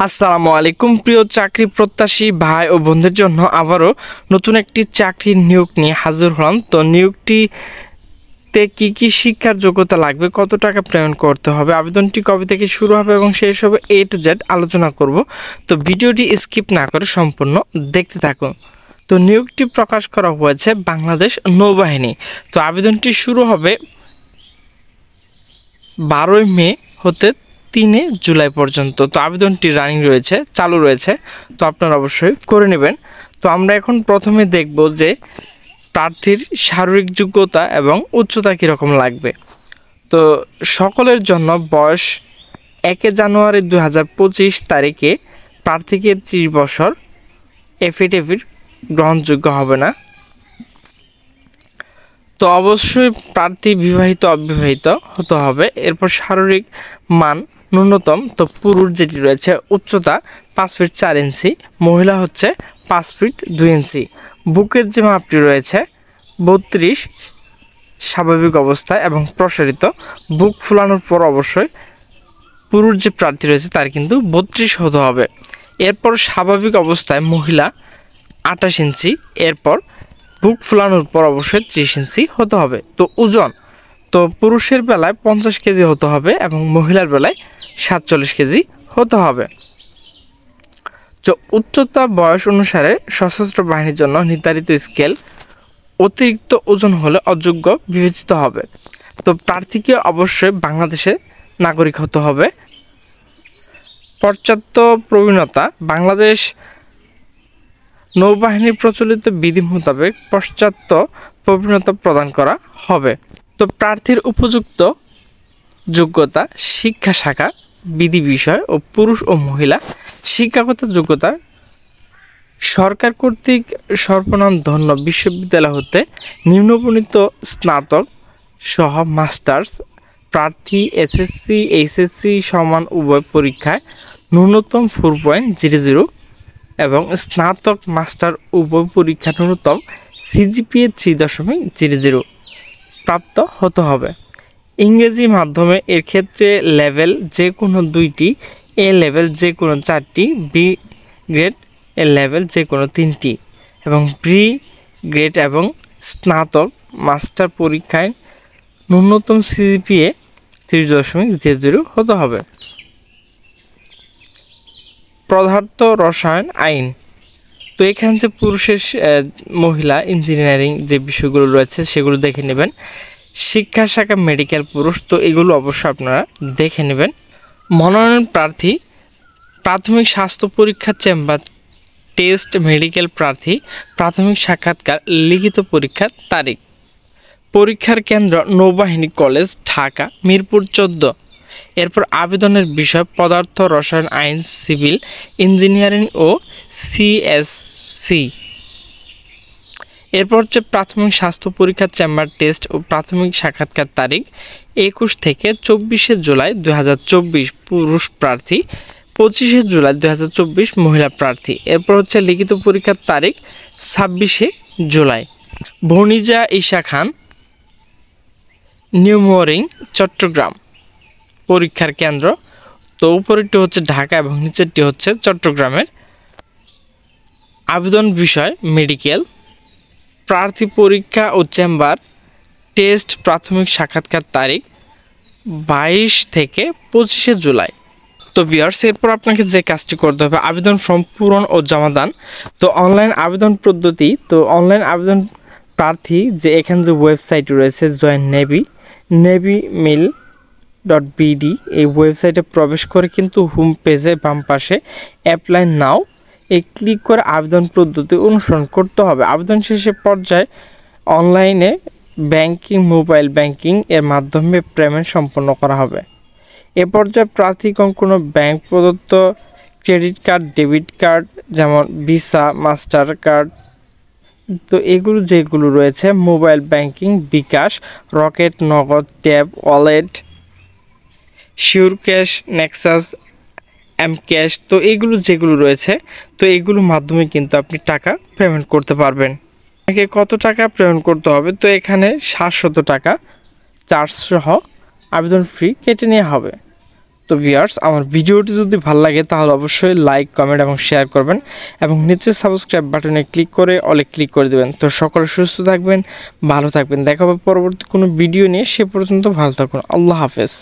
আসসালামু আলাইকুম প্রিয় চাকরি প্রত্যাশী ভাই ও বোনদের জন্য আবারও নতুন একটি চাকরির নিয়োগ নিয়ে হাজির হলাম। তো নিয়োগটিতে কি শিক্ষার যোগ্যতা লাগবে, কত টাকা পেমেন্ট করতে হবে, আবেদনটি কবে থেকে শুরু হবে এবং সেই সব A to Z আলোচনা করব। তো ভিডিওটি স্কিপ না করে সম্পূর্ণ দেখতে থাকুন। তো নিয়োগটি প্রকাশ করা হয়েছে বাংলাদেশ নৌবাহিনী। তো আবেদনটি শুরু হবে 12 মে হতে 3 জুলাই পর্যন্ত। তো আবেদনটি রানিং রয়েছে, চালু রয়েছে, তো আপনারা অবশ্যই করে নেবেন। তো আমরা এখন প্রথমে দেখব যে প্রার্থীর শারীরিক যোগ্যতা এবং উচ্চতা কীরকম লাগবে। তো সকলের জন্য বয়স 1 জানুয়ারি 2025 তারিখে প্রার্থীকে 30 বছর এফিডেভিট গ্রহণযোগ্য হবে না। তো অবশ্যই প্রার্থী বিবাহিত অবিবাহিত হতে হবে। এরপর শারীরিক মান ন্যূনতম, তো পুরুষ যেটি রয়েছে উচ্চতা 5 ফিট 4 ইঞ্চি, মহিলা হচ্ছে 5 ফিট 2 ইঞ্চি। বুকের যে মাপটি রয়েছে 32 স্বাভাবিক অবস্থায় এবং প্রসারিত। বুক ফুলানোর পর অবশ্যই পুরুষ যে প্রার্থী রয়েছে তার কিন্তু 32 হতে হবে। এরপর স্বাভাবিক অবস্থায় মহিলা 28 ইঞ্চি, এরপর বুক ফুলানোর পর অবশ্যই 30 ইঞ্চি হতে হবে। তো ওজন, তো পুরুষের বেলায় 50 কেজি হতে হবে এবং মহিলার বেলায় 47 কেজি হতে হবে। তো উচ্চতা বয়স অনুসারে সশস্ত্র বাহিনীর জন্য নির্ধারিত স্কেল অতিরিক্ত ওজন হলে অযোগ্য বিবেচিত হবে। তো প্রার্থীকে অবশ্যই বাংলাদেশের নাগরিক হতে হবে। পশ্চাৎ প্রবীণতা, বাংলাদেশ নৌবাহিনীর প্রচলিত বিধি মোতাবেক পশ্চাৎ প্রবীণতা প্রদান করা হবে। তো প্রার্থীর উপযুক্ত যোগ্যতা শিক্ষা শাখা বিধি বিষয় ও পুরুষ ও মহিলা শিক্ষাগত যোগ্যতা সরকার কর্তৃক সর্বনামধন্য বিশ্ববিদ্যালয় হতে নিম্নবর্ণিত স্নাতক সহ মাস্টার্স। প্রার্থী এসএসসি এইচএসসি সমান উভয় পরীক্ষায় ন্যূনতম 4.00 এবং স্নাতক মাস্টার উভয় পরীক্ষা ন্যূনতম সিজিপিএ 3.00 প্রাপ্ত হতে হবে। ইংরেজি মাধ্যমে এর ক্ষেত্রে লেভেল যে কোনো 2টি, এ লেভেল যে কোনো 4টি, বি গ্রেড এ লেভেল যে কোনো 3টি এবং বি গ্রেড এবং স্নাতক মাস্টার পরীক্ষায় ন্যূনতম সিজিপিএ 3.00 হতে হবে। পদার্থ রসায়ন আইন, তো এখানে যে পুরুষের মহিলা ইঞ্জিনিয়ারিং যে বিষয়গুলো রয়েছে সেগুলো দেখে নেবেন। শিক্ষা শাখা মেডিকেল পুরুষ, তো এগুলো অবশ্যই আপনারা দেখে নেবেন। মনোনয়ন প্রার্থী প্রাথমিক স্বাস্থ্য পরীক্ষা চেম্বার টেস্ট, মেডিকেল প্রার্থী প্রাথমিক সাক্ষাৎকার লিখিত পরীক্ষার তারিখ। পরীক্ষার কেন্দ্র নৌবাহিনী কলেজ ঢাকা মিরপুর 14। এরপর আবেদনের বিষয় পদার্থ রসায়ন আইন, সিভিল ইঞ্জিনিয়ারিং ও সিএসসি। এরপর হচ্ছে প্রাথমিক স্বাস্থ্য পরীক্ষা চেম্বার টেস্ট ও প্রাথমিক সাক্ষাৎকার তারিখ 21 থেকে 24 জুলাই 2024 পুরুষ প্রার্থী, 25 জুলাই 2024 মহিলা প্রার্থী। এরপর হচ্ছে লিখিত পরীক্ষার তারিখ 26 জুলাই। ভনিজা ঈশা খান, নিউমোরিং চট্টগ্রাম। পরীক্ষার কেন্দ্র, তো উপরেরটি হচ্ছে ঢাকা এবং নিচেরটি হচ্ছে চট্টগ্রামের। আবেদন বিষয় মেডিকেল। প্রার্থী পরীক্ষা ও চেম্বার টেস্ট প্রাথমিক সাক্ষাৎকার তারিখ 22 থেকে 25 জুলাই। তো ভিউয়ার্স, এরপর আপনাকে যে কাজটি করতে হবে আবেদন ফর্ম পূরণ ও জমাদান। তো অনলাইন আবেদন পদ্ধতি, তো অনলাইন আবেদন প্রার্থী যে এখানে যে ওয়েবসাইট রয়েছে জয়েন nevi.bd, এই ওয়েবসাইটে প্রবেশ করে কিন্তু হোম পেজে বাম পাশে অ্যাপ্লাই নাও এই ক্লিক করে আবেদন পদ্ধতি অনুসরণ করতে হবে। আবেদন শেষে পর্যায়ে অনলাইনে ব্যাংকিং, মোবাইল ব্যাংকিং এর মাধ্যমে পেমেন্ট সম্পন্ন করা হবে। এ পর্যায়ে প্রার্থীগণ কোনো ব্যাংক প্রদত্ত ক্রেডিট কার্ড, ডেবিট কার্ড যেমন ভিসা, মাস্টার কার্ড, তো এগুলো যেগুলো রয়েছে mobile banking, bKash, Rocket, Nagad, tab, wallet, SureCash, Nexus, mCash, তো এগুলো যেগুলো রয়েছে তো এগুলোর মাধ্যমে কিন্তু আপনি টাকা পেমেন্ট করতে পারবেন। আপনাকে কত টাকা পেমেন্ট করতে হবে, তো এখানে 700 টাকা চার্জ সহ আবেদন ফি কেটে নেওয়া হবে। তো ভিউয়ার্স, আমার ভিডিওটি যদি ভালো লাগে তাহলে অবশ্যই লাইক, কমেন্ট এবং শেয়ার করবেন এবং নিচে সাবস্ক্রাইব বাটনে ক্লিক করে অলে ক্লিক করে দেবেন। তো সকলে সুস্থ থাকবেন, ভালো থাকবেন। দেখা হবে পরবর্তী কোনো ভিডিও নিয়ে। সে পর্যন্ত ভালো থাকুন। আল্লাহ হাফেজ।